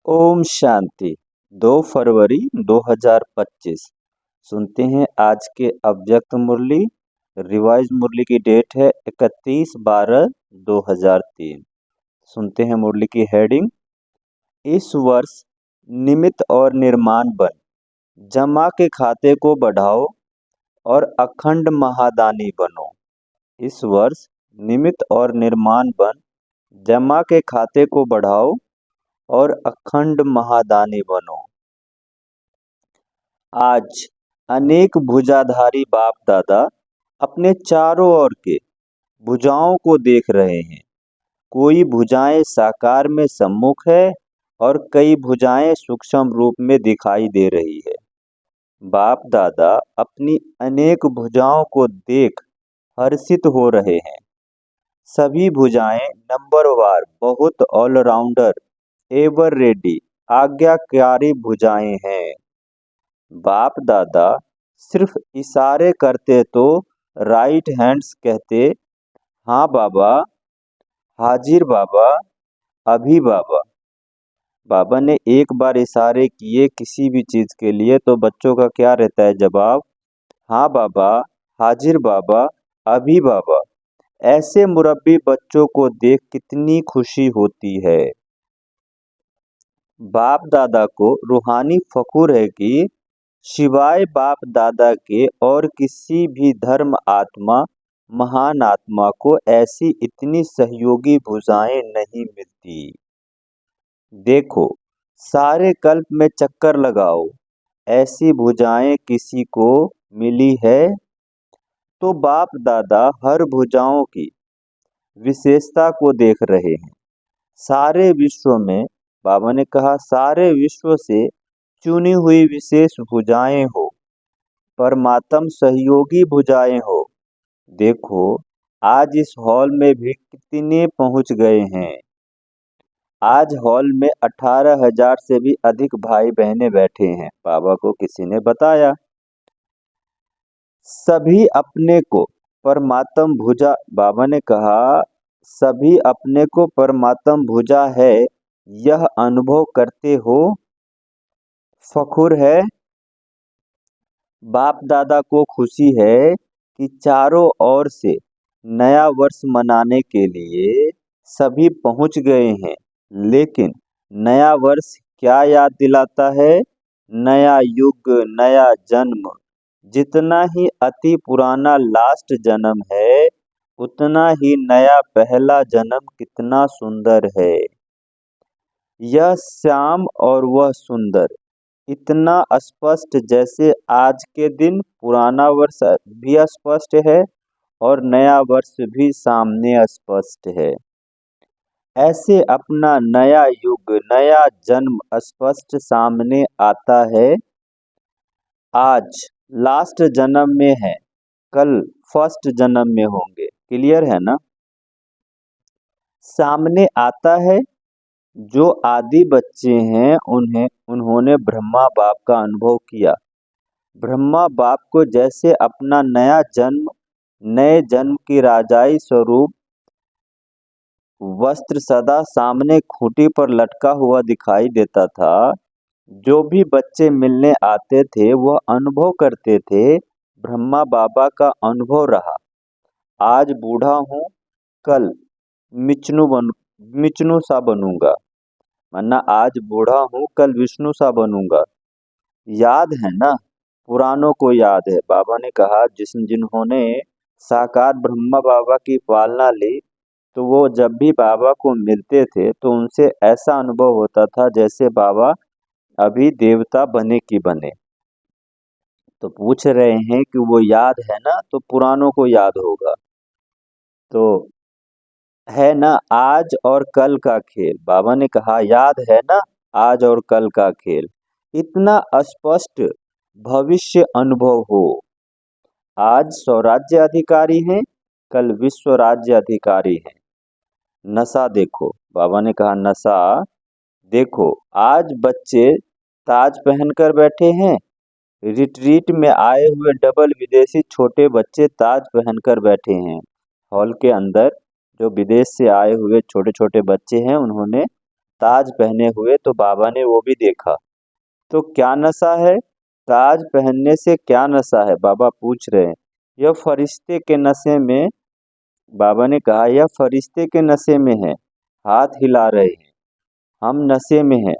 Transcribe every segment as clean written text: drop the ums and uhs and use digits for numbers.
ओम शांति। 2 फरवरी 2025। सुनते हैं आज के अव्यक्त मुरली। रिवाइज मुरली की डेट है 31/12/2003। सुनते हैं मुरली की हेडिंग। इस वर्ष निमित्त और निर्माण बन, जमा के खाते को बढ़ाओ और अखंड महादानी बनो। इस वर्ष निमित्त और निर्माण बन, जमा के खाते को बढ़ाओ और अखंड महादानी बनो। आज अनेक भुजाधारी बाप दादा अपने चारों ओर के भुजाओं को देख रहे हैं। कोई भुजाएं साकार में सम्मुख है और कई भुजाएं सूक्ष्म रूप में दिखाई दे रही है। बाप दादा अपनी अनेक भुजाओं को देख हर्षित हो रहे हैं। सभी भुजाएं नंबरवार बहुत ऑलराउंडर एवर रेडी आज्ञाकारी भुजाएं हैं। बाप दादा सिर्फ इशारे करते तो राइट हैंड्स कहते, हाँ बाबा, हाजिर बाबा, अभी बाबा। बाबा ने एक बार इशारे किए किसी भी चीज के लिए तो बच्चों का क्या रहता है जवाब? हाँ बाबा, हाजिर बाबा, अभी बाबा। ऐसे मुरब्बी बच्चों को देख कितनी खुशी होती है। बाप दादा को रूहानी फखुर है कि शिवाय बाप दादा के और किसी भी धर्म आत्मा महान आत्मा को ऐसी इतनी सहयोगी भुजाएं नहीं मिलती। देखो, सारे कल्प में चक्कर लगाओ, ऐसी भुजाएं किसी को मिली है? तो बाप दादा हर भुजाओं की विशेषता को देख रहे हैं। सारे विश्व में, बाबा ने कहा, सारे विश्व से चुनी हुई विशेष भुजाएं हो, परमात्म सहयोगी भुजाएं हो। देखो, आज इस हॉल में भी कितने पहुंच गए हैं। आज हॉल में 18,000 से भी अधिक भाई बहनें बैठे हैं। बाबा को किसी ने बताया। सभी अपने को परमात्म भुजा, बाबा ने कहा, सभी अपने को परमात्म भुजा है, यह अनुभव करते हो, फखुर है। बाप दादा को खुशी है कि चारों ओर से नया वर्ष मनाने के लिए सभी पहुंच गए हैं। लेकिन नया वर्ष क्या याद दिलाता है? नया युग, नया जन्म। जितना ही अति पुराना लास्ट जन्म है, उतना ही नया पहला जन्म कितना सुंदर है। यह श्याम और वह सुंदर, इतना स्पष्ट जैसे आज के दिन पुराना वर्ष भी स्पष्ट है और नया वर्ष भी सामने स्पष्ट है। ऐसे अपना नया युग, नया जन्म स्पष्ट सामने आता है। आज लास्ट जन्म में है, कल फर्स्ट जन्म में होंगे। क्लियर है ना? सामने आता है। जो आदि बच्चे हैं उन्होंने ब्रह्मा बाप का अनुभव किया। ब्रह्मा बाप को जैसे अपना नया जन्म, नए जन्म की राजाई स्वरूप वस्त्र सदा सामने खूंटी पर लटका हुआ दिखाई देता था। जो भी बच्चे मिलने आते थे वह अनुभव करते थे, ब्रह्मा बाबा का अनुभव रहा। आज बूढ़ा हूँ, कल मिचनू सा बनूंगा, वरना आज बूढ़ा हूँ कल विष्णु सा बनूंगा। याद है ना? पुरानों को याद है। बाबा ने कहा जिन्होंने साकार ब्रह्मा बाबा की पालना ली, तो वो जब भी बाबा को मिलते थे तो उनसे ऐसा अनुभव होता था जैसे बाबा अभी देवता बने की बने। तो पूछ रहे हैं कि वो याद है ना? तो पुरानों को याद होगा। तो है ना आज और कल का खेल। बाबा ने कहा याद है ना आज और कल का खेल। इतना स्पष्ट भविष्य अनुभव हो। आज स्वराज्य अधिकारी हैं, कल विश्व राज्य अधिकारी हैं। नशा देखो, बाबा ने कहा नशा देखो। आज बच्चे ताज पहनकर बैठे हैं, रिट्रीट में आए हुए डबल विदेशी छोटे बच्चे ताज पहनकर बैठे हैं। हॉल के अंदर जो विदेश से आए हुए छोटे छोटे बच्चे हैं उन्होंने ताज पहने हुए, तो बाबा ने वो भी देखा। तो क्या नशा है? ताज पहनने से क्या नशा है? बाबा पूछ रहे हैं। यह फरिश्ते के नशे में, बाबा ने कहा, यह फरिश्ते के नशे में है, हाथ हिला रहे हैं, हम नशे में हैं।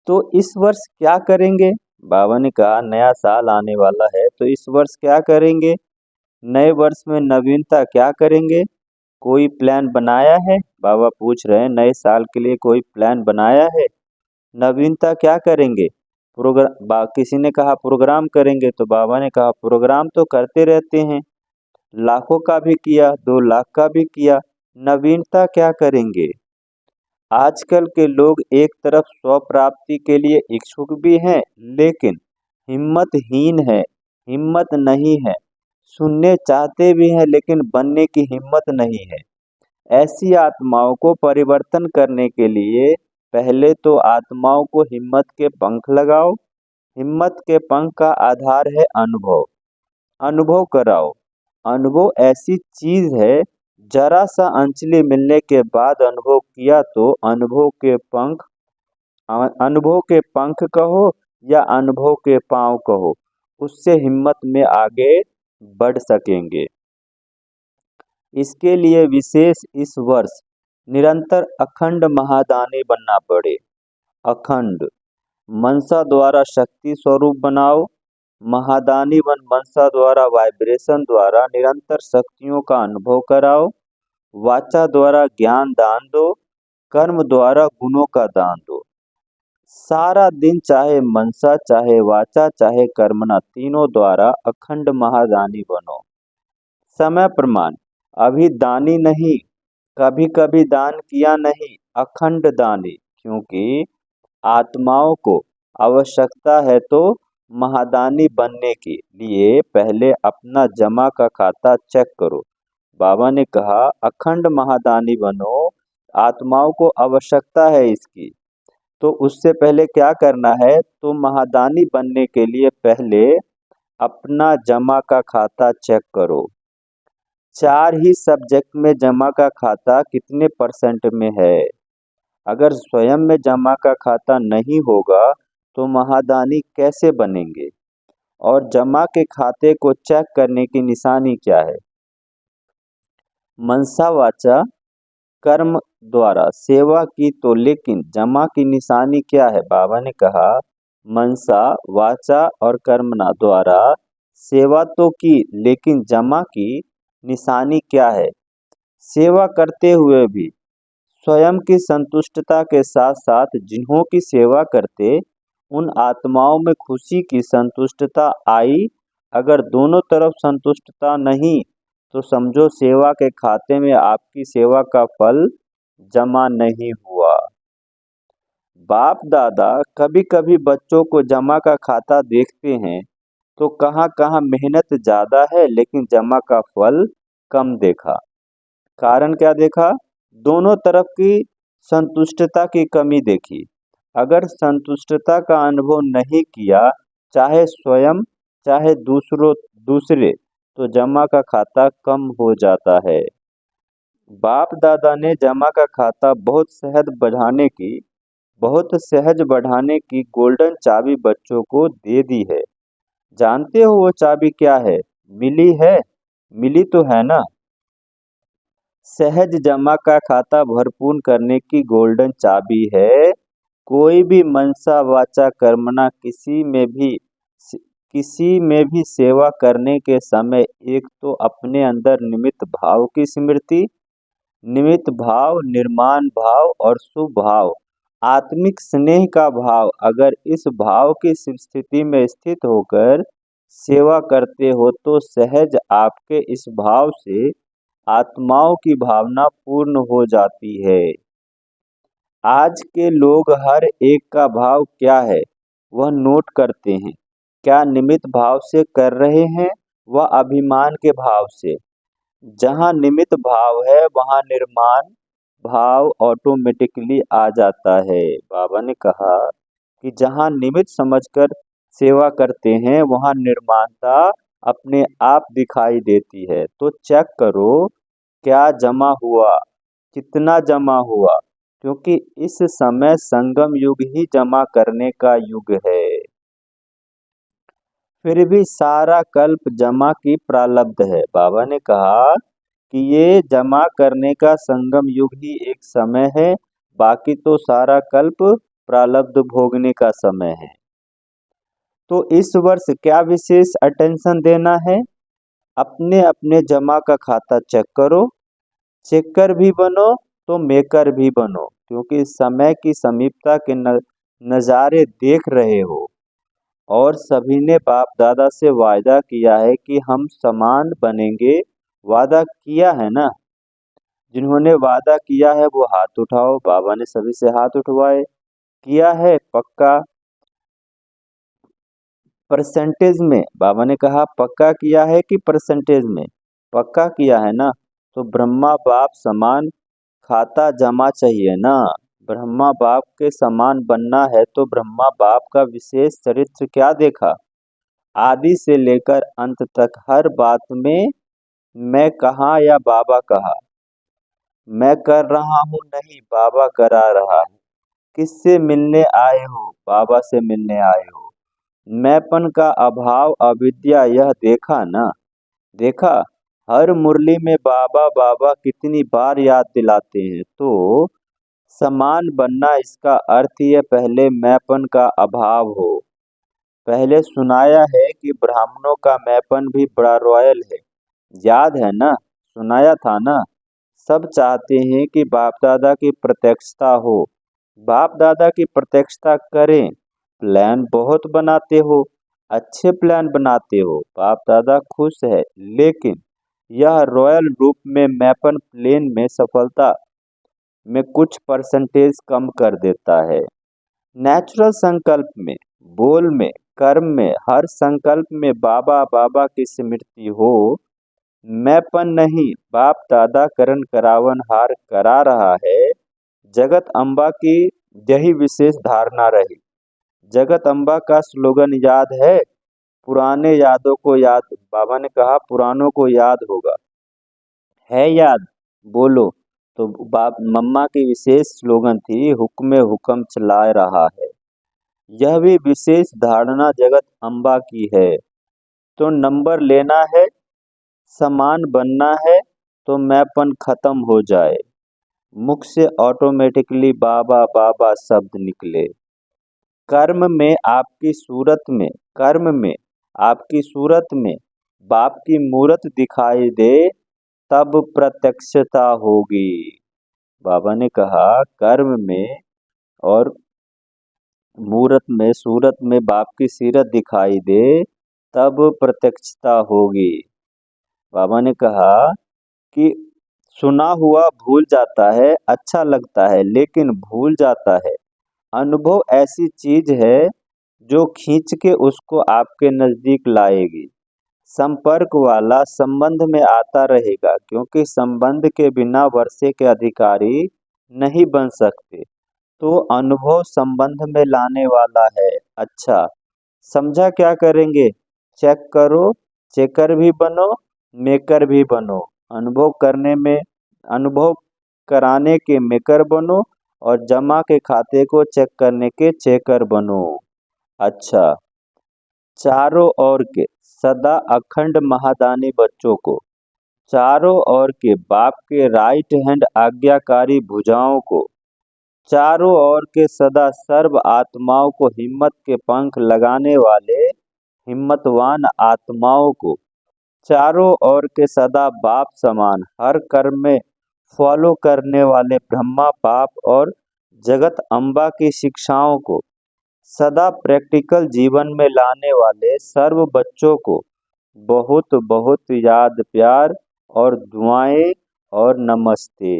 तो इस वर्ष क्या करेंगे? बाबा ने कहा, नया साल आने वाला है, तो इस वर्ष क्या करेंगे? नए वर्ष में नवीनता क्या करेंगे? कोई प्लान बनाया है? बाबा पूछ रहे हैं, नए साल के लिए कोई प्लान बनाया है? नवीनता क्या करेंगे? किसी ने कहा प्रोग्राम करेंगे, तो बाबा ने कहा प्रोग्राम तो करते रहते हैं, लाखों का भी किया, 2 लाख का भी किया, नवीनता क्या करेंगे? आजकल के लोग एक तरफ स्व प्राप्ति के लिए इच्छुक भी हैं, लेकिन हिम्मतहीन है, हिम्मत नहीं है। सुनने चाहते भी हैं, लेकिन बनने की हिम्मत नहीं है। ऐसी आत्माओं को परिवर्तन करने के लिए पहले तो आत्माओं को हिम्मत के पंख लगाओ। हिम्मत के पंख का आधार है अनुभव। अनुभव कराओ। अनुभव ऐसी चीज है, जरा सा अंजलि मिलने के बाद अनुभव किया तो अनुभव के पंख कहो या अनुभव के पांव कहो, उससे हिम्मत में आगे बढ़ सकेंगे। इसके लिए विशेष इस वर्ष निरंतर अखंड महादानी बनना पड़े। अखंड मनसा द्वारा शक्ति स्वरूप बनाओ। महादानी बन मनसा द्वारा वाइब्रेशन द्वारा निरंतर शक्तियों का अनुभव कराओ। वाचा द्वारा ज्ञान दान दो। कर्म द्वारा गुणों का दान दो। सारा दिन चाहे मनसा, चाहे वाचा, चाहे कर्मणा, तीनों द्वारा अखंड महादानी बनो। समय प्रमाण, अभी दानी नहीं, कभी कभी दान किया नहीं, अखंड दानी। क्योंकि आत्माओं को आवश्यकता है तो महादानी बनने के लिए पहले अपना जमा का खाता चेक करो। बाबा ने कहा अखंड महादानी बनो, आत्माओं को आवश्यकता है इसकी। तो उससे पहले क्या करना है? तो महादानी बनने के लिए पहले अपना जमा का खाता चेक करो। 4 ही सब्जेक्ट में जमा का खाता कितने परसेंट में है? अगर स्वयं में जमा का खाता नहीं होगा तो महादानी कैसे बनेंगे? और जमा के खाते को चेक करने की निशानी क्या है? मनसा वाचा कर्म द्वारा सेवा की, तो लेकिन जमा की निशानी क्या है? बाबा ने कहा मनसा वाचा और कर्मना द्वारा सेवा तो की, लेकिन जमा की निशानी क्या है? सेवा करते हुए भी स्वयं की संतुष्टता के साथ साथ जिन्हों की सेवा करते उन आत्माओं में खुशी की संतुष्टता आई। अगर दोनों तरफ संतुष्टता नहीं तो समझो सेवा के खाते में आपकी सेवा का फल जमा नहीं हुआ। बाप दादा कभी कभी बच्चों को जमा का खाता देखते हैं तो कहाँ कहाँ मेहनत ज्यादा है लेकिन जमा का फल कम देखा। कारण क्या देखा? दोनों तरफ की संतुष्टता की कमी देखी। अगर संतुष्टता का अनुभव नहीं किया, चाहे स्वयं चाहे दूसरे, तो जमा का खाता कम हो जाता है। बाप दादा ने जमा का खाता बहुत सहज बढ़ाने की गोल्डन चाबी बच्चों को दे दी है। जानते हो वो चाबी क्या है? मिली है? मिली तो है ना? सहज जमा का खाता भरपूर करने की गोल्डन चाबी है। कोई भी मनसा वाचा कर्मणा किसी में भी सेवा करने के समय एक तो अपने अंदर निमित्त भाव की स्मृति, निमित्त भाव, निर्माण भाव और शुभ भाव, आत्मिक स्नेह का भाव, अगर इस भाव की स्थिति में स्थित होकर सेवा करते हो तो सहज आपके इस भाव से आत्माओं की भावना पूर्ण हो जाती है। आज के लोग हर एक का भाव क्या है वह नोट करते हैं। क्या निमित्त भाव से कर रहे हैं वह अभिमान के भाव से? जहाँ निमित्त भाव है वहाँ निर्माण भाव ऑटोमेटिकली आ जाता है। बाबा ने कहा कि जहाँ निमित्त समझकर सेवा करते हैं वहाँ निर्माणता अपने आप दिखाई देती है। तो चेक करो क्या जमा हुआ, कितना जमा हुआ, क्योंकि इस समय संगम युग ही जमा करने का युग है। फिर भी सारा कल्प जमा की प्रारब्ध है। बाबा ने कहा कि ये जमा करने का संगम युग ही एक समय है, बाकी तो सारा कल्प प्रारब्ध भोगने का समय है। तो इस वर्ष क्या विशेष अटेंशन देना है? अपने अपने जमा का खाता चेक करो। चेकर भी बनो तो मेकर भी बनो, क्योंकि समय की समीपता के नज़ारे देख रहे हो। और सभी ने बाप दादा से वायदा किया है कि हम समान बनेंगे। वादा किया है ना? जिन्होंने वादा किया है वो हाथ उठाओ। बाबा ने सभी से हाथ उठवाए। किया है पक्का? परसेंटेज में? बाबा ने कहा पक्का किया है कि परसेंटेज में? पक्का किया है ना? तो ब्रह्मा बाप समान खाता जमा चाहिए ना। ब्रह्मा बाप के समान बनना है तो ब्रह्मा बाप का विशेष चरित्र क्या देखा? आदि से लेकर अंत तक हर बात में मैं कहा या बाबा कहा। मैं कर रहा हूँ नहीं, बाबा करा रहा है। किससे मिलने आए हो? बाबा से मिलने आए हो। मैंपन का अभाव अविद्या, यह देखा ना? देखा? हर मुरली में बाबा बाबा कितनी बार याद दिलाते हैं। तो समान बनना, इसका अर्थ ये पहले मैंपन का अभाव हो। पहले सुनाया है कि ब्राह्मणों का मैंपन भी बड़ा रॉयल है। याद है ना? सुनाया था ना? सब चाहते हैं कि बाप दादा की प्रत्यक्षता हो। बाप दादा की प्रत्यक्षता करें। प्लान बहुत बनाते हो, अच्छे प्लान बनाते हो, बाप दादा खुश है। लेकिन यह रॉयल रूप में मैपन प्लेन में सफलता में कुछ परसेंटेज कम कर देता है। नेचुरल संकल्प में, बोल में, कर्म में, हर संकल्प में बाबा बाबा की स्मृति हो। मैंपन नहीं, बाप दादा करण करावन हार करा रहा है। जगत अम्बा की यही विशेष धारणा रही। जगत अम्बा का स्लोगन याद है? पुराने यादों को याद। बाबा ने कहा पुरानों को याद होगा। है याद? बोलो। तो बाप मम्मा की विशेष स्लोगन थी, हुक्मे हुक्म चला रहा है। यह भी विशेष धारणा जगत अम्बा की है। तो नंबर लेना है, समान बनना है, तो मैंपन खत्म हो जाए। मुख से ऑटोमेटिकली बाबा बाबा शब्द निकले। कर्म में आपकी सूरत में, कर्म में आपकी सूरत में बाप की मूरत दिखाई दे, तब प्रत्यक्षता होगी। बाबा ने कहा कर्म में और मूरत में, सूरत में बाप की सीरत दिखाई दे, तब प्रत्यक्षता होगी। बाबा ने कहा कि सुना हुआ भूल जाता है, अच्छा लगता है लेकिन भूल जाता है। अनुभव ऐसी चीज है जो खींच के उसको आपके नजदीक लाएगी। संपर्क वाला संबंध में आता रहेगा, क्योंकि संबंध के बिना वर्षे के अधिकारी नहीं बन सकते। तो अनुभव संबंध में लाने वाला है। अच्छा, समझा? क्या करेंगे? चेक करो, चेकर भी बनो, मेकर भी बनो। अनुभव करने में, अनुभव कराने के मेकर बनो और जमा के खाते को चेक करने के चेकर बनो। अच्छा, चारों ओर के सदा अखंड महादानी बच्चों को, चारों ओर के बाप के राइट हैंड आज्ञाकारी भुजाओं को, चारों ओर के सदा सर्व आत्माओं को, हिम्मत के पंख लगाने वाले हिम्मतवान आत्माओं को, चारों ओर के सदा बाप समान हर कर्म में फॉलो करने वाले ब्रह्मा बाप और जगत अम्बा की शिक्षाओं को, सदा प्रैक्टिकल जीवन में लाने वाले सर्व बच्चों को बहुत बहुत याद, प्यार और दुआएं और नमस्ते।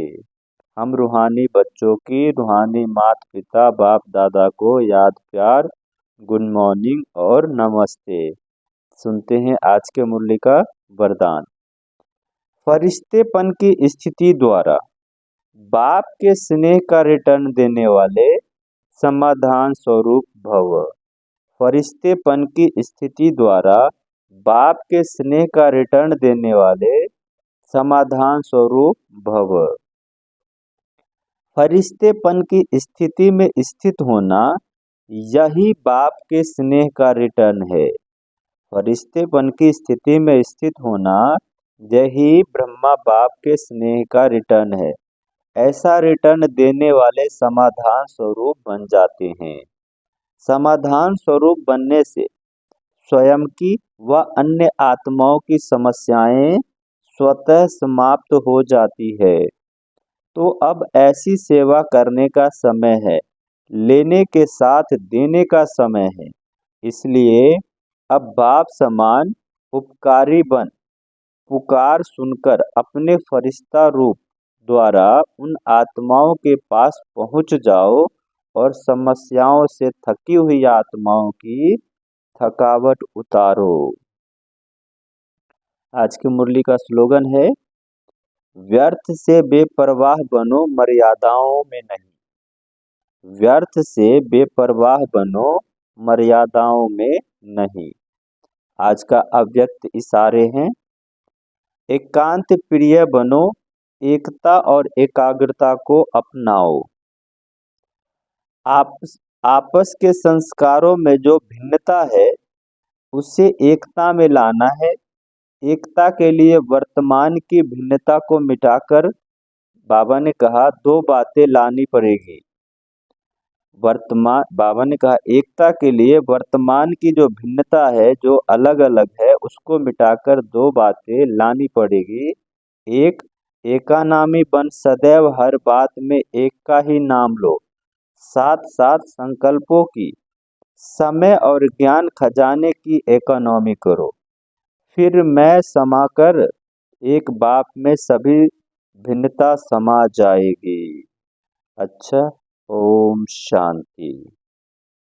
हम रूहानी बच्चों की, रूहानी माता पिता बाप दादा को याद, प्यार, गुड मॉर्निंग और नमस्ते। सुनते हैं आज के मुरली का वरदान। फरिश्तेपन की स्थिति द्वारा बाप के स्नेह का रिटर्न देने वाले समाधान स्वरूप भव। फरिश्तेपन की स्थिति द्वारा बाप के स्नेह का रिटर्न देने वाले समाधान स्वरूप भव। फरिश्तेपन की स्थिति में स्थित होना, यही बाप के स्नेह का रिटर्न है। फरिश्तेपन की स्थिति में स्थित होना, यही ब्रह्मा बाप के स्नेह का रिटर्न है। ऐसा रिटर्न देने वाले समाधान स्वरूप बन जाते हैं। समाधान स्वरूप बनने से स्वयं की व अन्य आत्माओं की समस्याएं स्वतः समाप्त हो जाती है। तो अब ऐसी सेवा करने का समय है, लेने के साथ देने का समय है। इसलिए अब बाप समान उपकारी बन पुकार सुनकर अपने फरिश्ता रूप द्वारा उन आत्माओं के पास पहुंच जाओ और समस्याओं से थकी हुई आत्माओं की थकावट उतारो। आज की मुरली का स्लोगन है, व्यर्थ से बेपरवाह बनो मर्यादाओं में नहीं। व्यर्थ से बेपरवाह बनो मर्यादाओं में नहीं। आज का अव्यक्त इशारे हैं, एकांत प्रिय बनो, एकता और एकाग्रता को अपनाओ। आपस के संस्कारों में जो भिन्नता है उसे एकता में लाना है। एकता के लिए वर्तमान की भिन्नता को मिटाकर बाबा ने कहा दो बातें लानी पड़ेगी। बाबा ने कहा एकता के लिए वर्तमान की जो भिन्नता है, जो अलग अलग है, उसको मिटाकर दो बातें लानी पड़ेगी। एक, एकानामी बन सदैव हर बात में एक का ही नाम लो। साथ साथ संकल्पों की, समय और ज्ञान खजाने की इकोनॉमी करो। फिर मैं समाकर एक बाप में सभी भिन्नता समा जाएगी। अच्छा, ओम शांति।